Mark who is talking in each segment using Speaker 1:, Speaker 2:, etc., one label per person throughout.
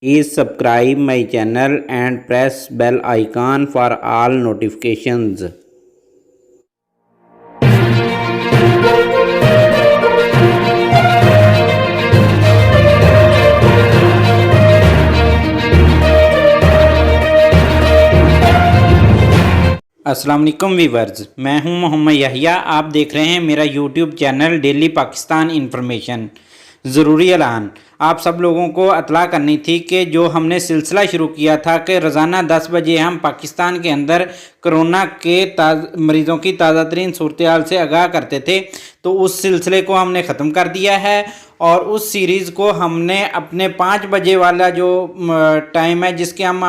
Speaker 1: Please subscribe my channel and press bell icon for all notifications. अस्सलाम वालेकुम viewers, मैं हूं मोहम्मद यहिया। आप देख रहे हैं मेरा YouTube channel daily Pakistan information. ज़रूरी ऐलान आप सब लोगों को इतला करनी थी कि जो हमने सिलसिला शुरू किया था कि रोज़ाना 10 बजे हम पाकिस्तान के अंदर कोरोना के मरीज़ों की ताज़ा तरीन सूरत हाल से आगाह करते थे, तो उस सिलसिले को हमने ख़त्म कर दिया है और उस सीरीज़ को हमने अपने 5 बजे वाला जो टाइम है जिसके हम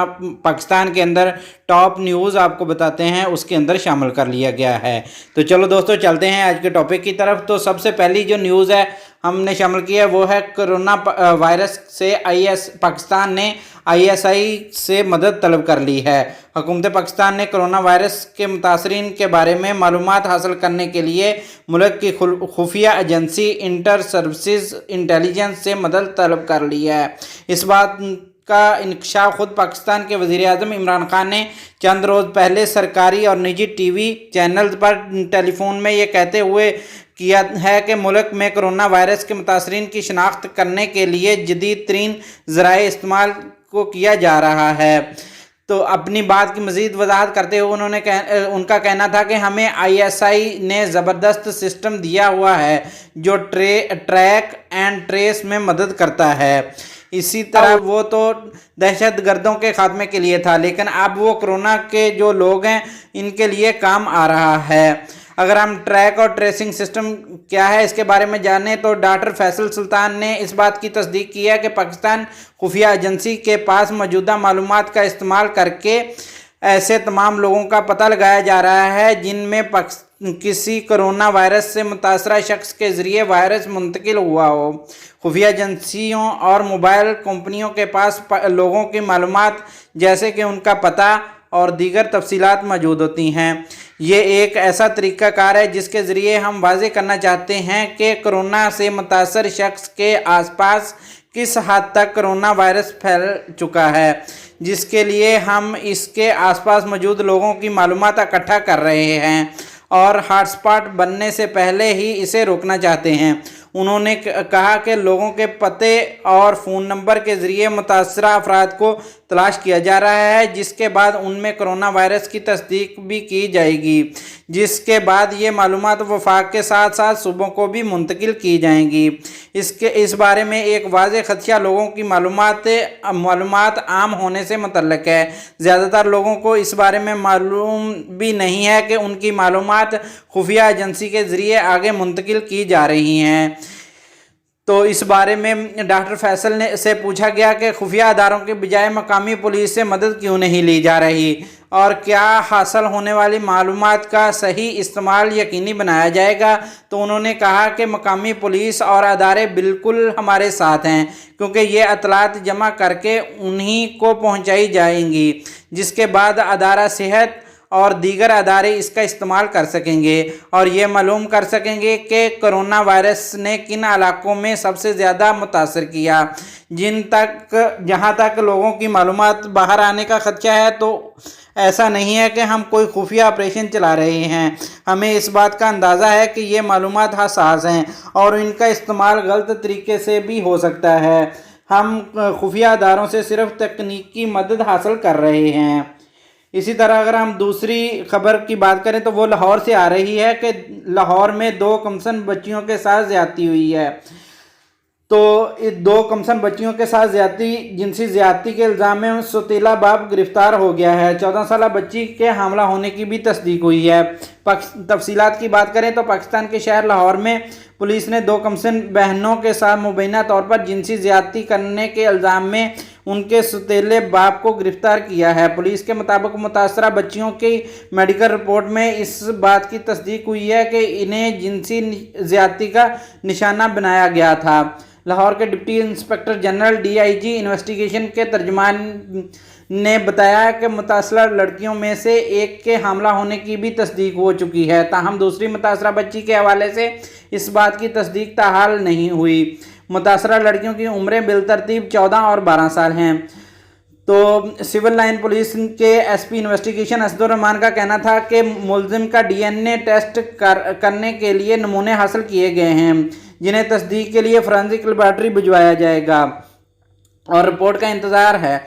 Speaker 1: पाकिस्तान के अंदर टॉप न्यूज़ आपको बताते हैं उसके अंदर शामिल कर लिया गया है। तो चलो दोस्तों चलते हैं आज के टॉपिक की तरफ। तो सबसे पहली जो न्यूज़ है हमने शामिल किया वो है कोरोना वायरस से पाकिस्तान ने ISI से मदद तलब कर ली है। हुकूमत पाकिस्तान ने कोरोना वायरस के मुतासरीन के बारे में मालूमात हासिल करने के लिए मुल्क की खुफिया एजेंसी इंटर सर्विसेज इंटेलिजेंस से मदद तलब कर ली है। इस बात का इंकशाफ खुद पाकिस्तान के वज़ीर आज़म इमरान खान ने चंद रोज़ पहले सरकारी और निजी TV चैनल्स पर टेलीफोन में ये कहते हुए किया है कि मुल्क में कोरोना वायरस के मुतासरीन की शनाख्त करने के लिए जदीद तरीन ज़राए इस्तेमाल को किया जा रहा है। तो अपनी बात की मज़ीद वजाहत करते हुए उनका कहना था कि हमें ISI ने ज़बरदस्त सिस्टम दिया हुआ है जो ट्रैक एंड ट्रेस में मदद करता है। इसी तरह वो तो दहशत गर्दों के ख़ात्मे के लिए था, लेकिन अब वो कोरोना के जो लोग हैं इनके लिए काम आ रहा है। अगर हम ट्रैक और ट्रेसिंग सिस्टम क्या है इसके बारे में जानें तो डॉक्टर फैसल सुल्तान ने इस बात की तस्दीक की है कि पाकिस्तान खुफिया एजेंसी के पास मौजूदा मालूमात का इस्तेमाल करके ऐसे तमाम लोगों का पता लगाया जा रहा है जिनमें किसी कोरोना वायरस से मुतासरा शख्स के ज़रिए वायरस मुंतकिल हुआ हो। खुफिया एजेंसियों और मोबाइल कंपनियों के पास लोगों की मालूमात जैसे कि उनका पता और दीगर तफसीलात मौजूद होती हैं। ये एक ऐसा तरीक़ाकार है जिसके ज़रिए हम वाज़े करना चाहते हैं कि कोरोना से मुतासर शख्स के आसपास किस हद तक कोरोना वायरस फैल चुका है, जिसके लिए हम इसके आसपास मौजूद लोगों की मालूमात इकट्ठा कर रहे हैं और हॉटस्पॉट बनने से पहले ही इसे रोकना चाहते हैं। उन्होंने कहा कि लोगों के पते और फ़ोन नंबर के ज़रिए मुतासरा अफराद को तलाश किया जा रहा है, जिसके बाद उनमें कोरोना वायरस की तस्दीक भी की जाएगी, जिसके बाद ये मालूमात वफाक के साथ साथ सूबों को भी मुंतकिल की जाएंगी। इस बारे में एक वाज़े ख़दशा लोगों की मालूमात आम होने से मुतल्लिक़ है। ज़्यादातर लोगों को इस बारे में मालूम भी नहीं है कि उनकी मालूमात खुफिया एजेंसी के ज़रिए आगे मुंतकिल की जा रही हैं। तो इस बारे में डॉक्टर फैसल से पूछा गया कि खुफिया अदारों के बजाय मकामी पुलिस से मदद क्यों नहीं ली जा रही और क्या हासिल होने वाली मालूमात का सही इस्तेमाल यकीनी बनाया जाएगा। तो उन्होंने कहा कि मकामी पुलिस और अदारे बिल्कुल हमारे साथ हैं, क्योंकि ये इतलात जमा करके उन्हीं को पहुंचाई जाएंगी, जिसके बाद अदारा सेहत और दीगर अदारे इसका इस्तेमाल कर सकेंगे और ये मालूम कर सकेंगे कि कोरोना वायरस ने किन इलाकों में सबसे ज़्यादा मुतासर किया। जहाँ तक लोगों की मालूमात बाहर आने का ख़दशा है, तो ऐसा नहीं है कि हम कोई खुफिया ऑपरेशन चला रहे हैं। हमें इस बात का अंदाज़ा है कि ये मालूमात हसास हैं और इनका इस्तेमाल गलत तरीके से भी हो सकता है। हम खुफिया अदारों से सिर्फ तकनीकी मदद हासिल कर रहे हैं। इसी तरह अगर हम दूसरी खबर की बात करें तो वो लाहौर से आ रही है कि लाहौर में 2 कमसन बच्चियों के साथ ज़्यादती हुई है। तो 2 कमसन बच्चियों के साथ जिनसी ज़्यादती के इल्ज़ाम में सतीला बाप गिरफ्तार हो गया है। 14 साल बच्ची के हमला होने की भी तस्दीक हुई है। तफसीलात की बात करें तो पाकिस्तान के शहर लाहौर में पुलिस ने 2 कमसन बहनों के साथ मुबैना तौर पर जिनसी ज़्यादती करने के इल्ज़ाम में उनके सतीले बाप को गिरफ्तार किया है। पुलिस के मुताबिक मुतासरा बच्चियों की मेडिकल रिपोर्ट में इस बात की तस्दीक हुई है कि इन्हें जिनसी ज़्यादती का निशाना बनाया गया था। लाहौर के deputy inspector general DIG investigation के तर्जुमान ने बताया कि मुतासरा लड़कियों में से एक के हमला होने की भी तस्दीक हो चुकी है, ताहम दूसरी मुतासरा बच्ची के हवाले से इस बात की तस्दीक ताहाल नहीं हुई। मुतासरा लड़कियों की उम्रें बिलतरतीब 14 और 12 साल हैं। तो सिविल लाइन पुलिस के एसपी इन्वेस्टिगेशन असदुर रहमान का कहना था कि मुलजिम का डीएनए टेस्ट करने के लिए नमूने हासिल किए गए हैं, जिन्हें तस्दीक के लिए फोरेंसिक लेबॉरेटरी भिजवाया जाएगा और रिपोर्ट का इंतज़ार है।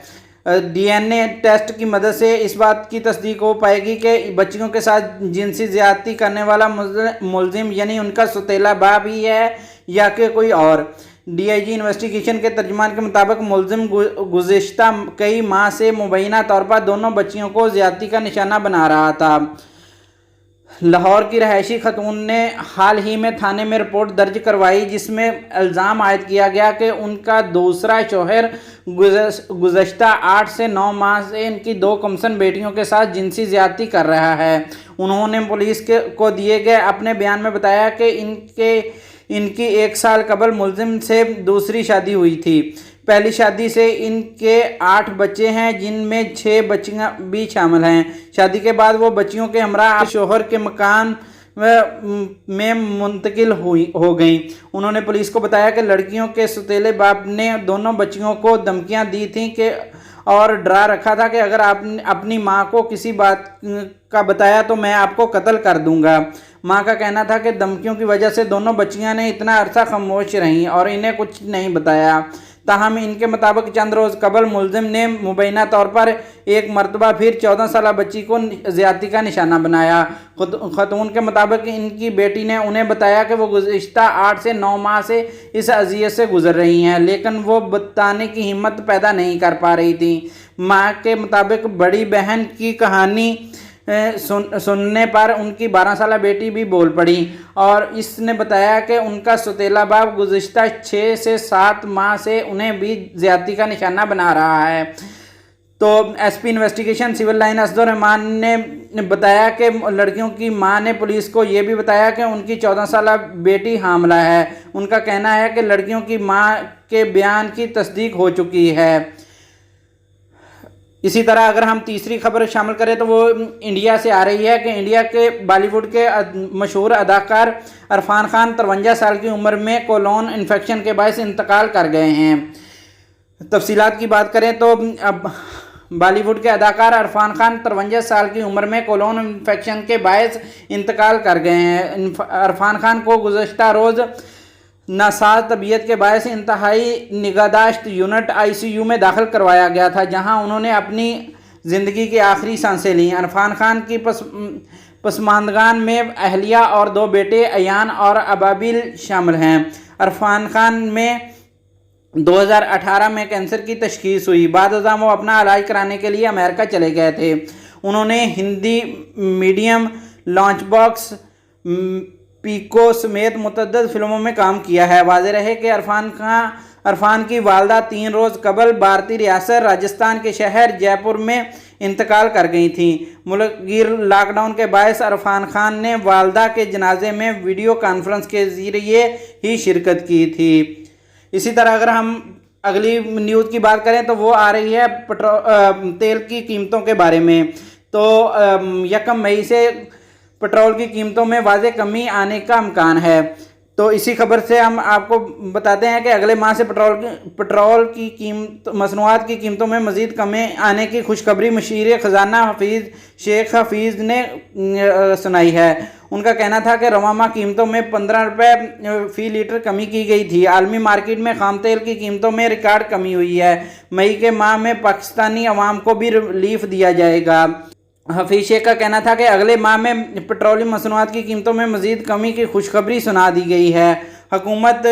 Speaker 1: डीएनए टेस्ट की मदद से इस बात की तस्दीक हो पाएगी कि बच्चियों के साथ जिनसी ज़्यादती करने वाला मुलजिम यानी उनका सौतेला बाप ही है या कि कोई और। डीआईजी इन्वेस्टिगेशन के तर्जुमान के मुताबिक मुलजिम गुज़िश्ता कई माह से मुबैना तौर पर दोनों बच्चियों को ज़्यादती का निशाना बना रहा था। लाहौर की रहायशी खतून ने हाल ही में थाने में रिपोर्ट दर्ज करवाई, जिसमें इल्ज़ाम आयद किया गया कि उनका दूसरा शौहर गुज़श्ता 8 से 9 माह से इनकी 2 कमसन बेटियों के साथ जिनसी ज़्यादती कर रहा है। उन्होंने पुलिस को दिए गए अपने बयान में बताया कि इनकी 1 साल कबल मुलजिम से दूसरी शादी हुई थी। पहली शादी से इनके 8 बच्चे हैं, जिनमें 6 बच्चियां भी शामिल हैं। शादी के बाद वो बच्चियों के हमरा शोहर के मकान में मुंतकिल हो गई। उन्होंने पुलिस को बताया कि लड़कियों के सौतेले बाप ने दोनों बच्चियों को धमकियां दी थीं कि और डरा रखा था कि अगर आपने अपनी माँ को किसी बात का बताया तो मैं आपको कत्ल कर दूंगा। माँ का कहना था कि धमकियों की वजह से दोनों बच्चियां ने इतना अरसा खामोश रहीं और इन्हें कुछ नहीं बताया। ताहम इनके मुताबिक चंद रोज़ कबल मुलजिम ने मुबैना तौर पर एक मरतबा फिर 14 साल बच्ची को ज़्यादती का निशाना बनाया। खतून के मुताबिक इनकी बेटी ने उन्हें बताया कि वो गुज़िश्ता 8 से 9 माह से इस अज़ियत से गुजर रही हैं, लेकिन वो बताने की हिम्मत पैदा नहीं कर पा रही थी। माँ के मुताबिक बड़ी बहन की कहानी सुनने पर उनकी 12 साल बेटी भी बोल पड़ी और इसने बताया कि उनका सौतेला बाप गुज़िश्ता 6 से 7 माह से उन्हें भी ज़्यादती का निशाना बना रहा है। तो SP investigation civil line Asadur Rahman ने बताया कि लड़कियों की मां ने पुलिस को ये भी बताया कि उनकी 14 साल बेटी हामला है। उनका कहना है कि लड़कियों की मां के बयान की तस्दीक हो चुकी है। इसी तरह अगर हम तीसरी खबर शामिल करें तो वो इंडिया से आ रही है कि इंडिया के बॉलीवुड के मशहूर अदाकार इरफान खान 53 साल की उम्र में कोलोन इन्फेक्शन के बायस इंतकाल कर गए हैं। तफसीलात की बात करें तो अब बॉलीवुड के अदाकार इरफान खान 53 साल की उम्र में कोलोन इन्फेक्शन के बायस इंतकाल कर गए हैं। इरफान खान को गुज़श्ता रोज़ नासाज तबीयत के बायस इंतहाई निगहदाश्त यूनिट ICU में दाखिल करवाया गया था, जहां उन्होंने अपनी ज़िंदगी की आखिरी सांसें लीं। इरफान खान की पसमानदगान में अहलिया और 2 बेटे अयान और अबाबिल शामिल हैं। इरफान खान में 2018 में कैंसर की तशखीस हुई। बाद वो अपना इलाज कराने के लिए अमेरिका चले गए थे। उन्होंने Hindi Medium, Lunchbox, Piku समेत मुतअद्दिद फिल्मों में काम किया है। वाज़ेह रहे कि इरफान की वालदा 3 रोज़ कबल भारतीय रियासत राजस्थान के शहर जयपुर में इंतकाल कर गई थी। मुल्कगीर लॉकडाउन के बायस इरफान खान ने वालदा के जनाजे में वीडियो कॉन्फ्रेंस के ज़रिए ही शिरकत की थी। इसी तरह अगर हम अगली न्यूज़ की बात करें तो वो आ रही है तेल की कीमतों के बारे में। तो 1 मई से पेट्रोल की कीमतों में वाज़ेह कमी आने का इम्कान है। तो इसी खबर से हम आपको बताते हैं कि अगले माह से पेट्रोल की कीमत मसनूआत की कीमतों में मज़ीद कमी आने की खुशखबरी मुशीर ख़जाना शेख हफीज़ ने सुनाई है। उनका कहना था कि रवामा कीमतों में 15 रुपये फ़ी लीटर कमी की गई थी। आलमी मार्केट में खाम तेल की कीमतों में रिकॉर्ड कमी हुई है। मई के माह में पाकिस्तानी अवाम को भी रिलीफ दिया जाएगा। हफीज शेख का कहना था कि अगले माह में पेट्रोलियम मसनूआत की कीमतों में मज़ीद कमी की खुशखबरी सुना दी गई है। हुकूमत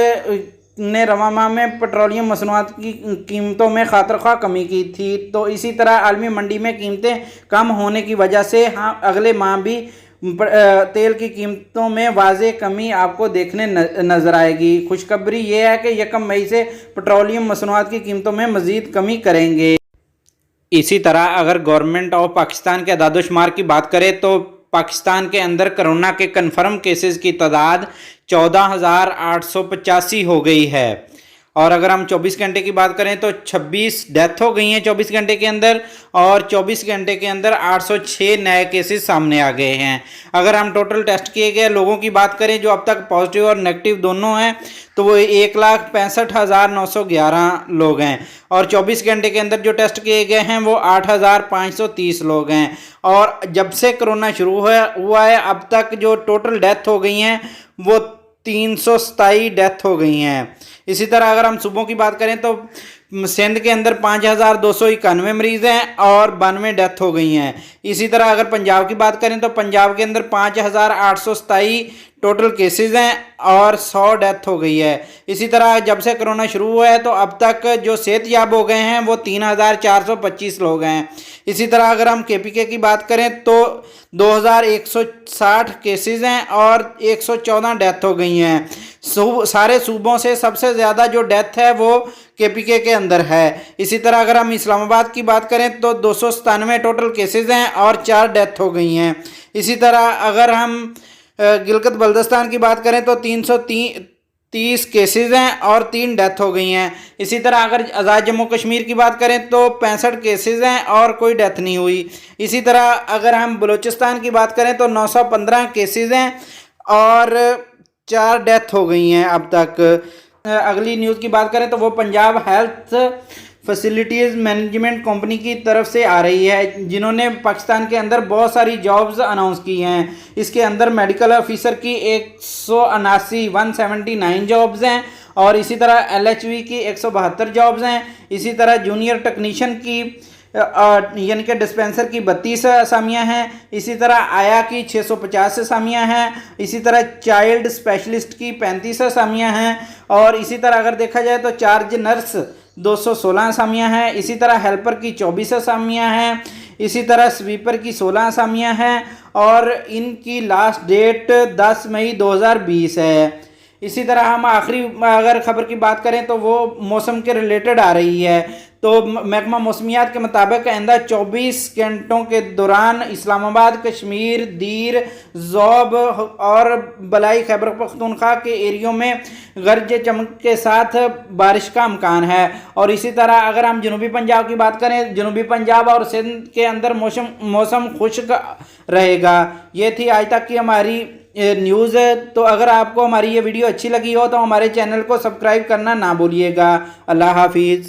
Speaker 1: ने रवा माह में पेट्रोलियम मसनूआत की कीमतों में खातरख्वाह कमी की थी। तो इसी तरह आलमी मंडी में कीमतें कम होने की वजह से अगले माह भी तेल की कीमतों में वाज़ेह कमी आपको देखने नज़र आएगी। खुशखबरी ये है कि 1 मई से पेट्रोलियम मसनूआत की कीमतों में मज़ीद कमी करेंगे। इसी तरह अगर गवर्नमेंट ऑफ पाकिस्तान के अदाद-ओ-शुमार की बात करें तो पाकिस्तान के अंदर कोरोना के कन्फर्म केसेस की तादाद 14,885 हो गई है और अगर हम 24 घंटे की बात करें तो 26 डेथ हो गई हैं 24 घंटे के अंदर, और 24 घंटे के अंदर 806 नए केसेस सामने आ गए हैं। अगर हम टोटल टेस्ट किए गए लोगों की बात करें जो अब तक पॉजिटिव और नेगेटिव दोनों हैं, तो वो 1,65,911 लोग हैं, और 24 घंटे के अंदर जो टेस्ट किए गए हैं वो 8,530 लोग हैं। और जब से कोरोना शुरू हुआ है अब तक जो टोटल डेथ हो गई हैं वो 327 डेथ हो गई हैं। इसी तरह अगर हम सूबों की बात करें तो सिंध के अंदर 5,291 मरीज़ हैं और 92 डेथ हो गई हैं। इसी तरह अगर पंजाब की बात करें तो पंजाब के अंदर 5,827 टोटल केसेस हैं और 100 डेथ हो गई है। इसी तरह जब से कोरोना शुरू हुआ है तो अब तक जो सेहतयाब हो गए हैं वो 3,425 लोग हैं। इसी तरह अगर हम केपीके की बात करें तो 2,160 केसेस हैं और 114 डेथ हो गई हैं। सारे सूबों से सबसे ज़्यादा जो डेथ है वो केपीके के अंदर है। इसी तरह अगर हम इस्लामाबाद की बात करें तो 297 टोटल केसेस हैं और 4 डेथ हो गई हैं। इसी तरह अगर हम गिलगित बल्तिस्तान की बात करें तो 330 केसेस हैं और 3 डेथ हो गई हैं। इसी तरह अगर आज़ाद जम्मू कश्मीर की बात करें तो 65 केसेस हैं और कोई डेथ नहीं हुई। इसी तरह अगर हम बलूचिस्तान की बात करें तो 915 केसेस हैं और 4 डेथ हो गई हैं अब तक। अगली न्यूज़ की बात करें तो वो Punjab health facilities management company की तरफ से आ रही है, जिन्होंने पाकिस्तान के अंदर बहुत सारी जॉब्स अनाउंस की हैं। इसके अंदर मेडिकल ऑफिसर की 179 जॉब्स हैं, और इसी तरह LHV की 172 जॉब्स हैं। इसी तरह जूनियर टेक्नीशियन की यानी कि डिस्पेंसर की 32 असामियाँ हैं। इसी तरह आया की 650 असामियाँ हैं। इसी तरह चाइल्ड स्पेशलिस्ट की 35 असामियाँ हैं, और इसी तरह अगर देखा जाए तो चार्ज नर्स 216 असामियाँ हैं। इसी तरह हेल्पर की 24 असामियाँ हैं। इसी तरह स्वीपर की 16 असामियाँ हैं, और इनकी लास्ट डेट 10 मई 2020 है। इसी तरह हम आखिरी अगर खबर की बात करें तो वो मौसम के रिलेटेड आ रही है। तो महकमा मौसमियात के मुताबिक आइंदा 24 घंटों के दौरान इस्लामाबाद, कश्मीर, दीर, ज़ौब और बलाई खैबर पख्तूनख्वा के एरियो में गरज चमक के साथ बारिश का इम्कान है। और इसी तरह अगर हम जनूबी पंजाब की बात करें, जनूबी पंजाब और सिंध के अंदर मौसम खुश्क रहेगा। ये थी आज तक की हमारी न्यूज़। तो अगर आपको हमारी ये वीडियो अच्छी लगी हो तो हमारे चैनल को सब्सक्राइब करना ना भूलिएगा। अल्लाह हाफिज़।